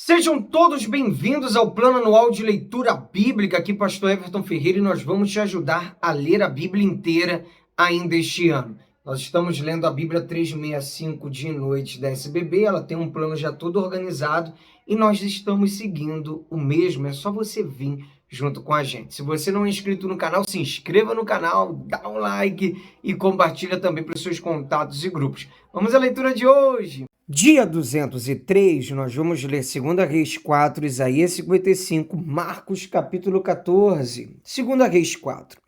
Sejam todos bem-vindos ao Plano Anual de Leitura Bíblica. Aqui, Pastor Everton Ferreira, e nós vamos te ajudar a ler a Bíblia inteira ainda este ano. Nós estamos lendo a Bíblia 365 de noite da SBB, ela tem um plano já todo organizado e nós estamos seguindo o mesmo, é só você vir junto com a gente. Se você não é inscrito no canal, se inscreva no canal, dá um like e compartilha também para os seus contatos e grupos. Vamos à leitura de hoje. Dia 203, nós vamos ler 2 Reis 4, Isaías 55, Marcos capítulo 14. 2 Reis 4.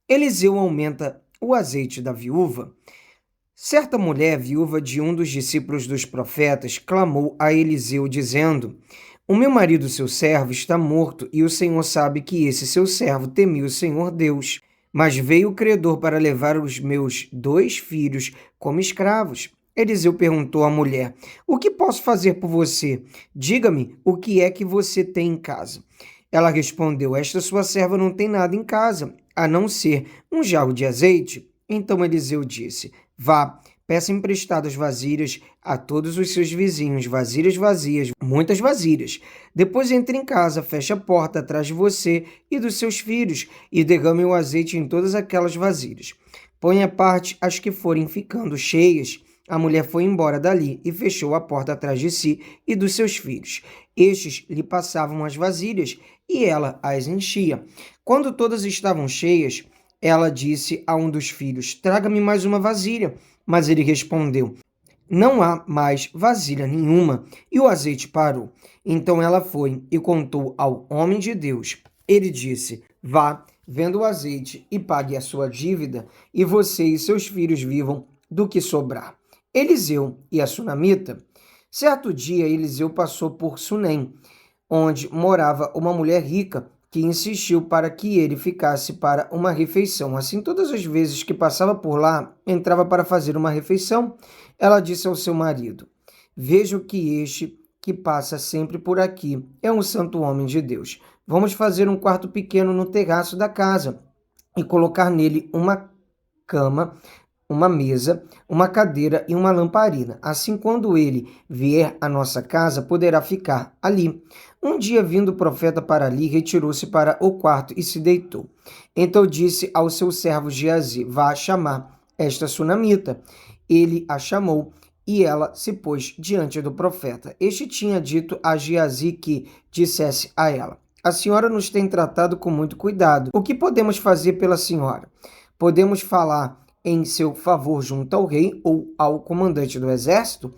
Eliseu aumenta o azeite da viúva. Certa mulher, viúva de um dos discípulos dos profetas, clamou a Eliseu, dizendo: O meu marido, seu servo, está morto, e o Senhor sabe que esse seu servo temia o Senhor Deus. Mas veio o credor para levar os meus 2 filhos como escravos. Eliseu perguntou à mulher: O que posso fazer por você? Diga-me o que é que você tem em casa. Ela respondeu: Esta sua serva não tem nada em casa, a não ser um jarro de azeite. Então Eliseu disse: Vá, peça emprestadas vasilhas a todos os seus vizinhos, vasilhas vazias, muitas vasilhas. Depois entre em casa, feche a porta atrás de você e dos seus filhos e derrame o azeite em todas aquelas vasilhas. Ponha à parte as que forem ficando cheias. A mulher foi embora dali e fechou a porta atrás de si e dos seus filhos. Estes lhe passavam as vasilhas e ela as enchia. Quando todas estavam cheias, ela disse a um dos filhos: Traga-me mais uma vasilha. Mas ele respondeu: Não há mais vasilha nenhuma. E o azeite parou. Então ela foi e contou ao homem de Deus. Ele disse: Vá, venda o azeite e pague a sua dívida, e você e seus filhos vivam do que sobrar. Eliseu e a sunamita. Certo dia, Eliseu passou por Sunem, onde morava uma mulher rica que insistiu para que ele ficasse para uma refeição. Assim, todas as vezes que passava por lá, entrava para fazer uma refeição. Ela disse ao seu marido: Vejo que este que passa sempre por aqui é um santo homem de Deus. Vamos fazer um quarto pequeno no terraço da casa e colocar nele uma cama, uma mesa, uma cadeira e uma lamparina. Assim, quando ele vier à nossa casa, poderá ficar ali. Um dia, vindo o profeta para ali, retirou-se para o quarto e se deitou. Então disse ao seu servo Geazi: Vá chamar esta sunamita. Ele a chamou e ela se pôs diante do profeta. Este tinha dito a Geazi que dissesse a ela: A senhora nos tem tratado com muito cuidado. O que podemos fazer pela senhora? Podemos falar em seu favor junto ao rei ou ao comandante do exército?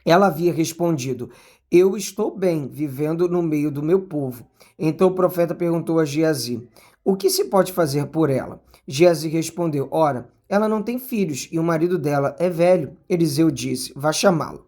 Ela havia respondido: Eu estou bem, vivendo no meio do meu povo. Então o profeta perguntou a Geazi: O que se pode fazer por ela? Geazi respondeu: Ora, ela não tem filhos e o marido dela é velho. Eliseu disse: Vá chamá-la.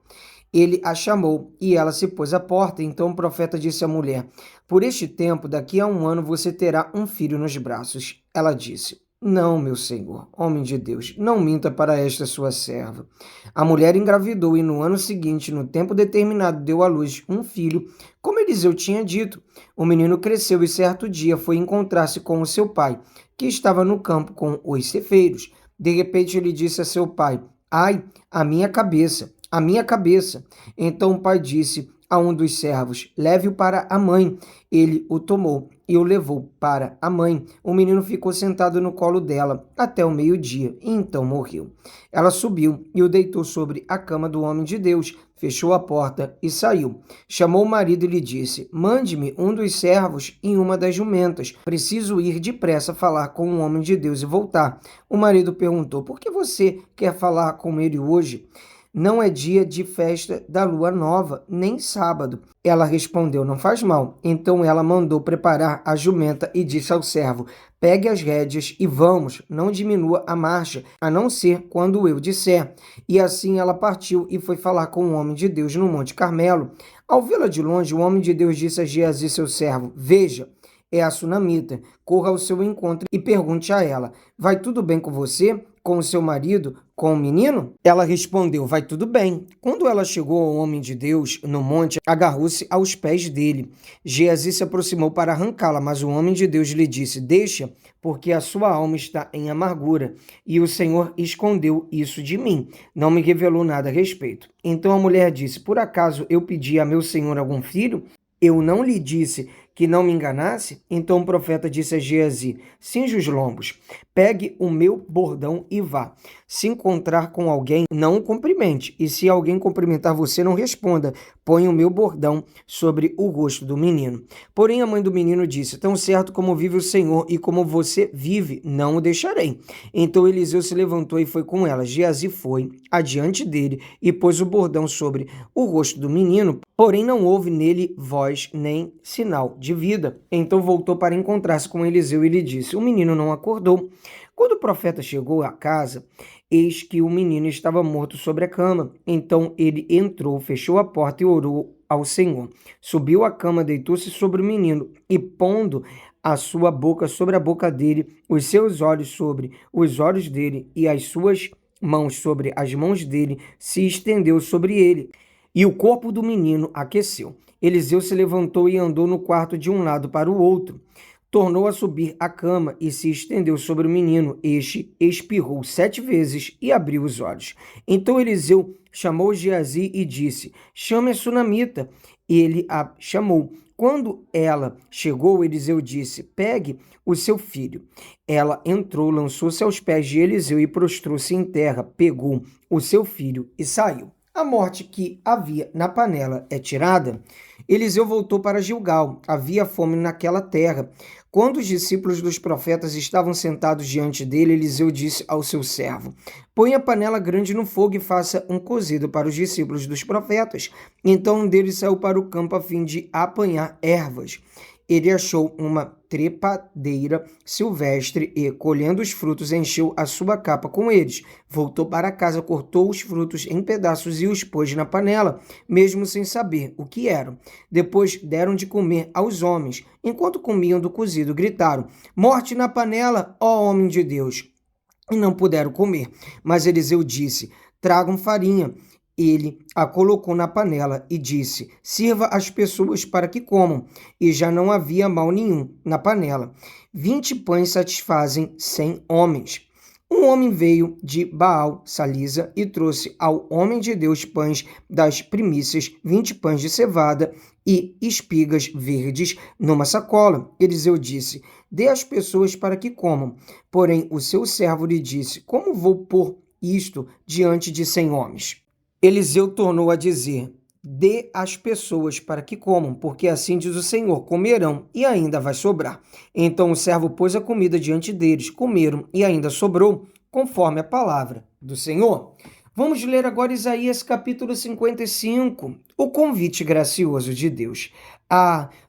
Ele a chamou e ela se pôs à porta. Então o profeta disse à mulher: Por este tempo, daqui a 1 ano, você terá um filho nos braços. Ela disse: Não, meu senhor, homem de Deus, não minta para esta sua serva. A mulher engravidou e no ano seguinte, no tempo determinado, deu à luz um filho, como Eliseu tinha dito. O menino cresceu e certo dia foi encontrar-se com o seu pai, que estava no campo com os cefeiros. De repente ele disse a seu pai: Ai, a minha cabeça, a minha cabeça. Então o pai disse a um dos servos: Leve-o para a mãe. Ele o tomou e o levou para a mãe. O menino ficou sentado no colo dela até o meio-dia e então morreu. Ela subiu e o deitou sobre a cama do homem de Deus, fechou a porta e saiu. Chamou o marido e lhe disse: Mande-me um dos servos e uma das jumentas. Preciso ir depressa falar com o homem de Deus e voltar. O marido perguntou: Por que você quer falar com ele hoje? Não é dia de festa da lua nova, nem sábado. Ela respondeu: Não faz mal. Então ela mandou preparar a jumenta e disse ao servo: Pegue as rédeas e vamos, não diminua a marcha, a não ser quando eu disser. E assim ela partiu e foi falar com o homem de Deus no Monte Carmelo. Ao vê-la de longe, o homem de Deus disse a Geazi, seu servo: Veja, é a sunamita. Corra ao seu encontro e pergunte a ela: Vai tudo bem com você? com o seu marido, com o menino? Ela respondeu, vai tudo bem. Quando ela chegou ao homem de Deus no monte, agarrou-se aos pés dele. Geazi se aproximou para arrancá-la, mas o homem de Deus lhe disse, deixa, porque a sua alma está em amargura, e o Senhor escondeu isso de mim, não me revelou nada a respeito. Então a mulher disse, por acaso eu pedi a meu senhor algum filho? Eu não lhe disse que não me enganasse? Então o profeta disse a Geazi, cinge os lombos, pegue o meu bordão e vá. Se encontrar com alguém, não o cumprimente, e se alguém cumprimentar você, não responda, põe o meu bordão sobre o rosto do menino. Porém a mãe do menino disse, tão certo como vive o Senhor e como você vive, não o deixarei. Então Eliseu se levantou e foi com ela. Geazi foi adiante dele e pôs o bordão sobre o rosto do menino, porém não houve nele voz nem sinal de vida. Então voltou para encontrar-se com Eliseu e lhe disse, o menino não acordou. Quando o profeta chegou à casa, eis que o menino estava morto sobre a cama. Então ele entrou, fechou a porta e orou ao Senhor. Subiu à cama, deitou-se sobre o menino e pondo a sua boca sobre a boca dele, os seus olhos sobre os olhos dele e as suas mãos sobre as mãos dele, se estendeu sobre ele. E o corpo do menino aqueceu. Eliseu se levantou e andou no quarto de um lado para o outro. Tornou a subir a cama e se estendeu sobre o menino. Este espirrou 7 vezes e abriu os olhos. Então Eliseu chamou Geazi e disse, chame a sunamita. Ele a chamou. Quando ela chegou, Eliseu disse, pegue o seu filho. Ela entrou, lançou-se aos pés de Eliseu e prostrou-se em terra, pegou o seu filho e saiu. A morte que havia na panela é tirada. Eliseu voltou para Gilgal. Havia fome naquela terra. Quando os discípulos dos profetas estavam sentados diante dele, Eliseu disse ao seu servo, põe a panela grande no fogo e faça um cozido para os discípulos dos profetas. Então um deles saiu para o campo a fim de apanhar ervas. Ele achou uma trepadeira silvestre e, colhendo os frutos, encheu a sua capa com eles. Voltou para casa, cortou os frutos em pedaços e os pôs na panela, mesmo sem saber o que eram. Depois deram de comer aos homens. Enquanto comiam do cozido, gritaram, morte na panela, ó homem de Deus! E não puderam comer. Mas Eliseu disse, tragam farinha. Ele a colocou na panela e disse, sirva as pessoas para que comam. E já não havia mal nenhum na panela. 20 pães satisfazem 100 homens. Um homem veio de Baal Salisa e trouxe ao homem de Deus pães das primícias, 20 pães de cevada e espigas verdes numa sacola. Eliseu disse, dê às pessoas para que comam. Porém o seu servo lhe disse, como vou pôr isto diante de 100 homens? Eliseu tornou a dizer, dê às pessoas para que comam, porque assim diz o Senhor, comerão e ainda vai sobrar. Então o servo pôs a comida diante deles, comeram e ainda sobrou, conforme a palavra do Senhor. Vamos ler agora Isaías capítulo 55, o convite gracioso de Deus.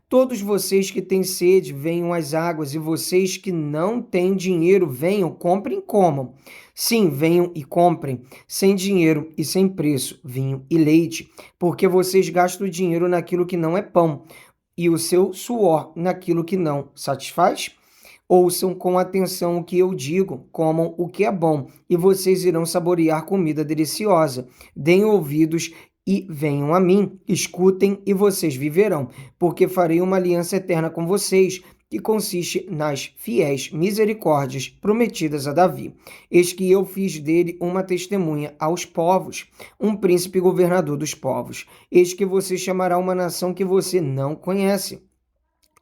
Todos vocês que têm sede, venham às águas, e vocês que não têm dinheiro, venham, comprem e comam. Sim, venham e comprem, sem dinheiro e sem preço, vinho e leite, porque vocês gastam o dinheiro naquilo que não é pão, e o seu suor naquilo que não satisfaz? Ouçam com atenção o que eu digo, comam o que é bom, e vocês irão saborear comida deliciosa. Deem ouvidos e venham a mim, escutem e vocês viverão, porque farei uma aliança eterna com vocês, que consiste nas fiéis misericórdias prometidas a Davi. Eis que eu fiz dele uma testemunha aos povos, um príncipe governador dos povos. Eis que você chamará uma nação que você não conhece.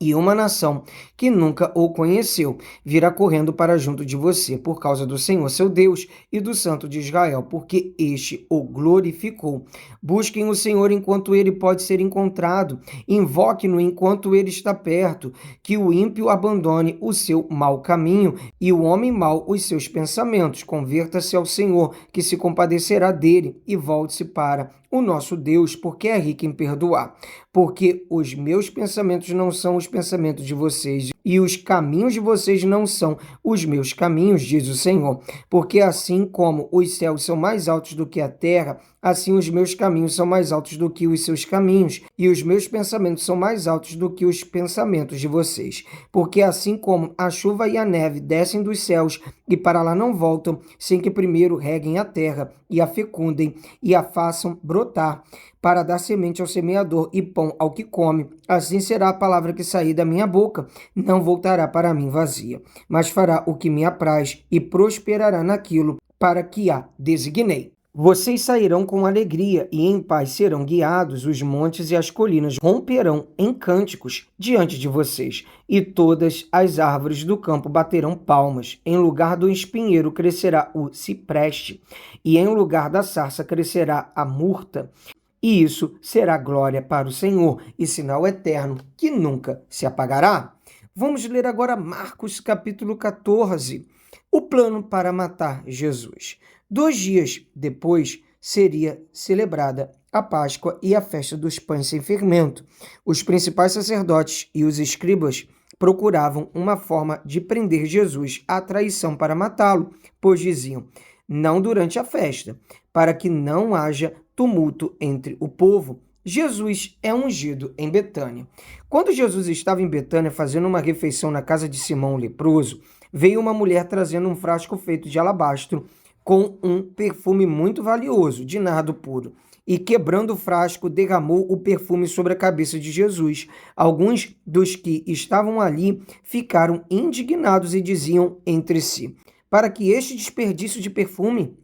E uma nação que nunca o conheceu virá correndo para junto de você por causa do Senhor seu Deus e do Santo de Israel, porque este o glorificou. Busquem o Senhor enquanto ele pode ser encontrado, invoque-no enquanto ele está perto, que o ímpio abandone o seu mau caminho e o homem mau os seus pensamentos. Converta-se ao Senhor, que se compadecerá dele, e volte-se para o nosso Deus, porque é rico em perdoar. Porque os meus pensamentos não são os pensamentos de vocês, e os caminhos de vocês não são os meus caminhos, diz o Senhor. Porque assim como os céus são mais altos do que a terra, assim os meus caminhos são mais altos do que os seus caminhos, e os meus pensamentos são mais altos do que os pensamentos de vocês. Porque assim como a chuva e a neve descem dos céus e para lá não voltam, sem que primeiro reguem a terra e a fecundem e a façam brotar, para dar semente ao semeador e pão ao que come, assim será a palavra que sair da minha boca. Não voltará para mim vazia, mas fará o que me apraz e prosperará naquilo para que a designei. Vocês sairão com alegria e em paz serão guiados, os montes e as colinas romperão em cânticos diante de vocês, e todas as árvores do campo baterão palmas. Em lugar do espinheiro crescerá o cipreste, e em lugar da sarça crescerá a murta. E isso será glória para o Senhor e sinal eterno que nunca se apagará. Vamos ler agora Marcos capítulo 14, o plano para matar Jesus. 2 dias depois seria celebrada a Páscoa e a festa dos pães sem fermento. Os principais sacerdotes e os escribas procuravam uma forma de prender Jesus à traição para matá-lo, pois diziam: não durante a festa, para que não haja tumulto entre o povo. Jesus é ungido em Betânia. Quando Jesus estava em Betânia fazendo uma refeição na casa de Simão o leproso, veio uma mulher trazendo um frasco feito de alabastro com um perfume muito valioso, de nardo puro. E quebrando o frasco, derramou o perfume sobre a cabeça de Jesus. Alguns dos que estavam ali ficaram indignados e diziam entre si: para que este desperdício de perfume?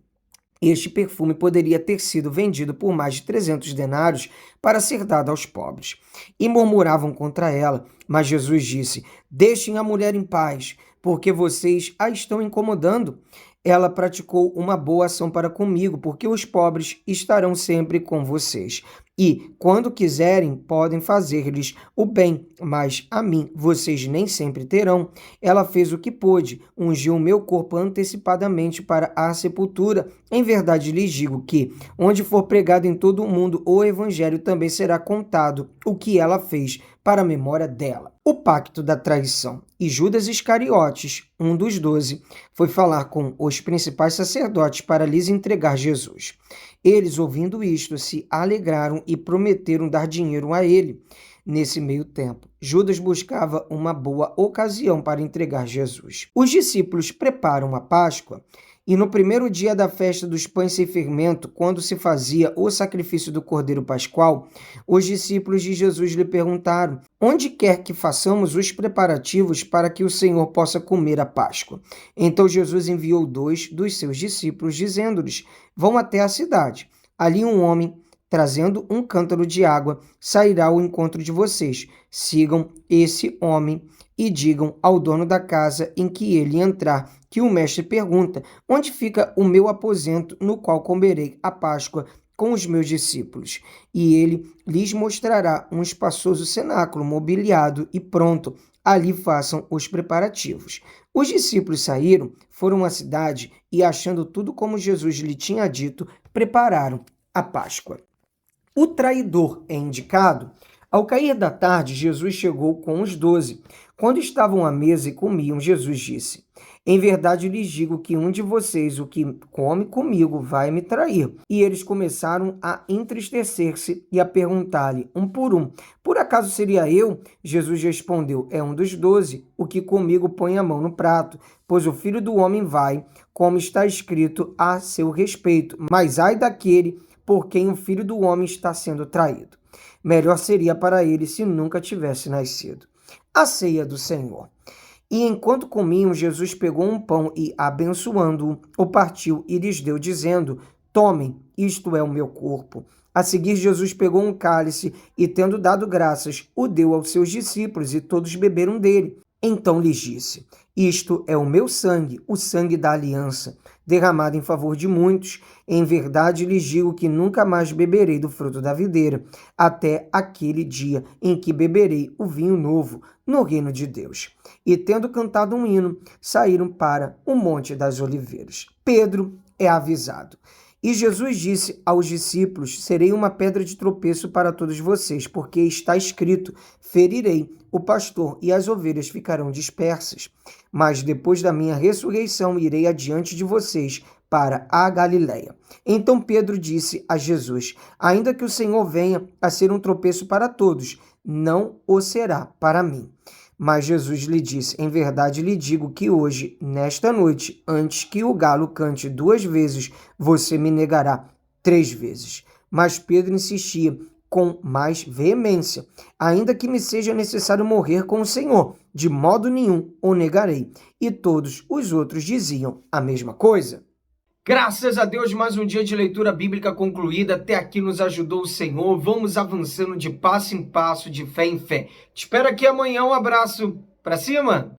Este perfume poderia ter sido vendido por mais de 300 denários para ser dado aos pobres. E murmuravam contra ela, mas Jesus disse: deixem a mulher em paz, porque vocês a estão incomodando. Ela praticou uma boa ação para comigo, porque os pobres estarão sempre com vocês. E, quando quiserem, podem fazer-lhes o bem, mas a mim vocês nem sempre terão. Ela fez o que pôde, ungiu o meu corpo antecipadamente para a sepultura. Em verdade lhes digo que, onde for pregado em todo o mundo o evangelho, também será contado o que ela fez para a memória dela. O pacto da traição. E Judas Iscariotes, um dos 12, foi falar com os principais sacerdotes para lhes entregar Jesus. Eles, ouvindo isto, se alegraram e prometeram dar dinheiro a ele. Nesse meio tempo, Judas buscava uma boa ocasião para entregar Jesus. Os discípulos preparam a Páscoa e no primeiro dia da festa dos pães sem fermento, quando se fazia o sacrifício do Cordeiro Pascual, os discípulos de Jesus lhe perguntaram: onde quer que façamos os preparativos para que o Senhor possa comer a Páscoa? Então Jesus enviou 2 dos seus discípulos, dizendo-lhes: vão até a cidade. Ali um homem, trazendo um cântaro de água, sairá ao encontro de vocês. Sigam esse homem e digam ao dono da casa em que ele entrar, que o mestre pergunta: onde fica o meu aposento no qual comerei a Páscoa com os meus discípulos? E ele lhes mostrará um espaçoso cenáculo mobiliado e pronto. Ali façam os preparativos. Os discípulos saíram, foram à cidade e, achando tudo como Jesus lhe tinha dito, prepararam a Páscoa. O traidor é indicado. Ao cair da tarde, Jesus chegou com os 12. Quando estavam à mesa e comiam, Jesus disse: em verdade lhes digo que um de vocês, o que come comigo, vai me trair. E eles começaram a entristecer-se e a perguntar-lhe, um: por acaso seria eu? Jesus respondeu: é um dos 12, o que comigo põe a mão no prato. Pois o Filho do Homem vai, como está escrito a seu respeito. Mas ai daquele por quem o Filho do Homem está sendo traído. Melhor seria para ele se nunca tivesse nascido. A ceia do Senhor. E enquanto comiam, Jesus pegou um pão e, abençoando-o, o partiu e lhes deu, dizendo: tomem, isto é o meu corpo. A seguir, Jesus pegou um cálice e, tendo dado graças, o deu aos seus discípulos, e todos beberam dele. Então lhes disse: isto é o meu sangue, o sangue da aliança, derramado em favor de muitos. Em verdade lhes digo que nunca mais beberei do fruto da videira, até aquele dia em que beberei o vinho novo no reino de Deus. E tendo cantado um hino, saíram para o Monte das Oliveiras. Pedro é avisado. E Jesus disse aos discípulos: serei uma pedra de tropeço para todos vocês, porque está escrito: ferirei o pastor e as ovelhas ficarão dispersas. Mas depois da minha ressurreição irei adiante de vocês para a Galiléia. Então Pedro disse a Jesus: ainda que o Senhor venha a ser um tropeço para todos, não o será para mim. Mas Jesus lhe disse: em verdade lhe digo que hoje, nesta noite, antes que o galo cante 2 vezes, você me negará 3 vezes. Mas Pedro insistia com mais veemência: ainda que me seja necessário morrer com o Senhor, de modo nenhum o negarei. E todos os outros diziam a mesma coisa. Graças a Deus, mais um dia de leitura bíblica concluída. Até aqui nos ajudou o Senhor. Vamos avançando de passo em passo, de fé em fé. Te espero aqui amanhã. Um abraço. Pra cima!